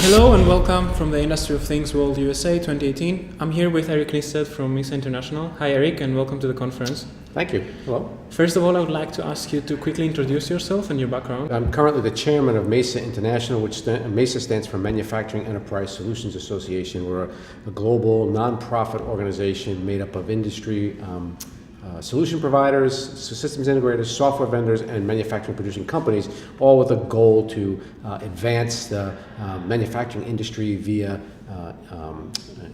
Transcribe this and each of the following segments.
Hello and welcome from the Industry of Things World USA 2018. I'm here with Erik Nistad from MESA International. Hi Erik, and welcome to the conference. Thank you. Hello. First of all, I would like to ask you to quickly introduce yourself and your background. I'm currently the chairman of MESA International, which MESA stands for Manufacturing Enterprise Solutions Association. We're a global nonprofit organization made up of industry solution providers, systems integrators, software vendors, and manufacturing producing companies, all with a goal to advance the manufacturing industry via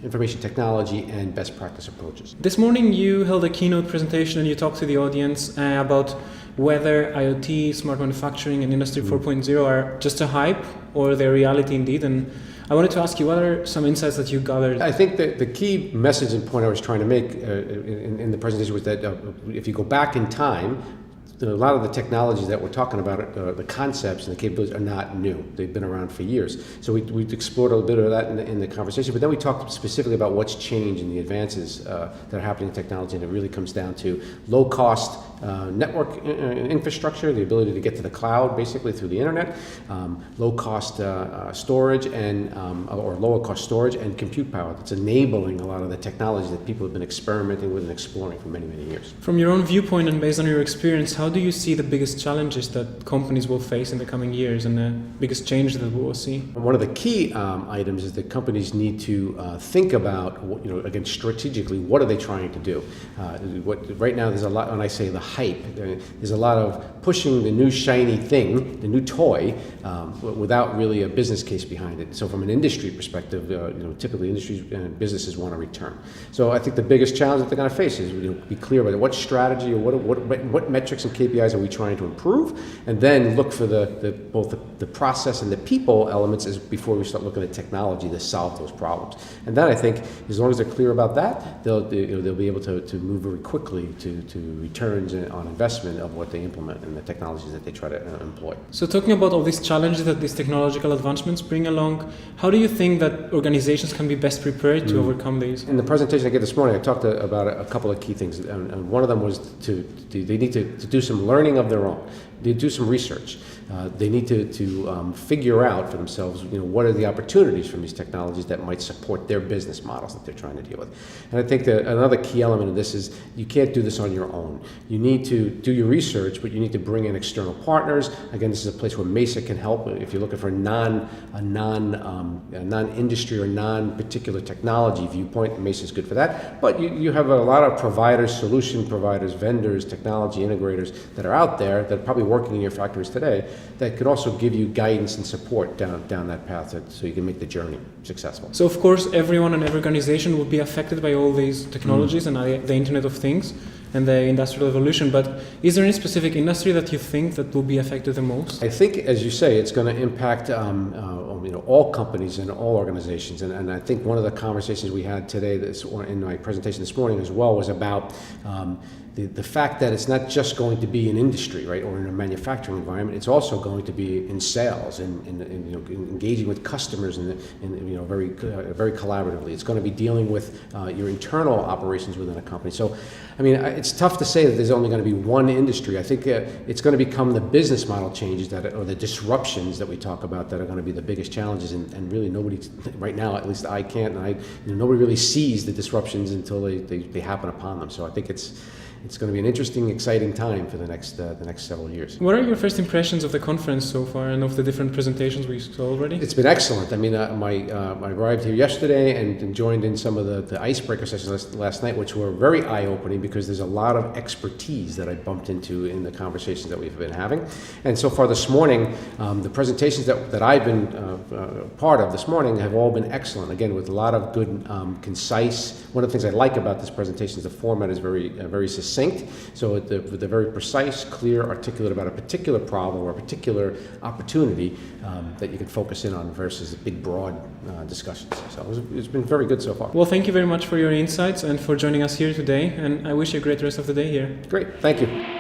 information technology and best practice approaches. This morning you held a keynote presentation and you talked to the audience about whether IoT, smart manufacturing, and Industry 4.0 are just a hype or they're reality indeed. And I wanted to ask you, what are some insights that you gathered? I think that the key message and point I was trying to make in the presentation was that if you go back in time, a lot of the technologies that we're talking about, the concepts and the capabilities are not new. They've been around for years. So we explored a little bit of that in the conversation, but then we talked specifically about what's changed in the advances that are happening in technology, and it really comes down to low-cost network infrastructure, the ability to get to the cloud basically through the internet, low-cost storage and or lower-cost storage and compute power that's enabling a lot of the technologies that people have been experimenting with and exploring for many, many years. From your own viewpoint and based on your experience, how do you see the biggest challenges that companies will face in the coming years and the biggest changes that we will see? One of the key items is that companies need to think about, again, strategically, what are they trying to do? Right now, there's a lot, when I say the hype, there's a lot of pushing the new shiny thing, the new toy, without really a business case behind it. So from an industry perspective, typically industries and businesses want a return. So I think the biggest challenge that they're going to face is be clear about what strategy or what metrics and KPIs are we trying to improve, and then look for both the process and the people elements before we start looking at technology to solve those problems. And then I think as long as they're clear about that, they'll be able to move very quickly to returns on investment of what they implement and the technologies that they try to employ. So talking about all these challenges that these technological advancements bring along, how do you think that organizations can be best prepared to overcome these? In the presentation I gave this morning, I talked about a couple of key things, and one of them was they need to do some learning of their own. They do some research. They need to figure out for themselves, what are the opportunities from these technologies that might support their business models that they're trying to deal with. And I think that another key element of this is you can't do this on your own. You need to do your research, but you need to bring in external partners. Again, this is a place where MESA can help. If you're looking for a non-industry or non-particular technology viewpoint, MESA is good for that. But you have a lot of providers, solution providers, vendors, technology integrators that are out there that are probably working in your factories today that could also give you guidance and support down that path so you can make the journey successful. So of course everyone and every organization will be affected by all these technologies and the Internet of Things and the industrial revolution, but is there any specific industry that you think that will be affected the most? I think, as you say, it's going to impact all companies and all organizations, and I think one of the conversations we had today in my presentation this morning as well was about the fact that it's not just going to be in industry, right, or in a manufacturing environment. It's also going to be in sales and engaging with customers and very collaboratively. It's going to be dealing with your internal operations within a company. So, I mean, it's tough to say that there's only going to be one industry. I think it's going to become the business model changes or the disruptions that we talk about that are going to be the biggest challenges. And really, nobody right now, at least I can't, and nobody really sees the disruptions until they happen upon them. So I think it's going to be an interesting, exciting time for the next several years. What are your first impressions of the conference so far and of the different presentations we saw already? It's been excellent. I mean, I arrived here yesterday and joined in some of the icebreaker sessions last night, which were very eye-opening because there's a lot of expertise that I bumped into in the conversations that we've been having. And so far this morning, the presentations that I've been part of this morning have all been excellent. Again, with a lot of good, concise. One of the things I like about this presentation is the format is very succinct. So they're very precise, clear, articulate about a particular problem or a particular opportunity that you can focus in on versus big, broad discussions. So it's been very good so far. Well, thank you very much for your insights and for joining us here today, and I wish you a great rest of the day here. Great, thank you.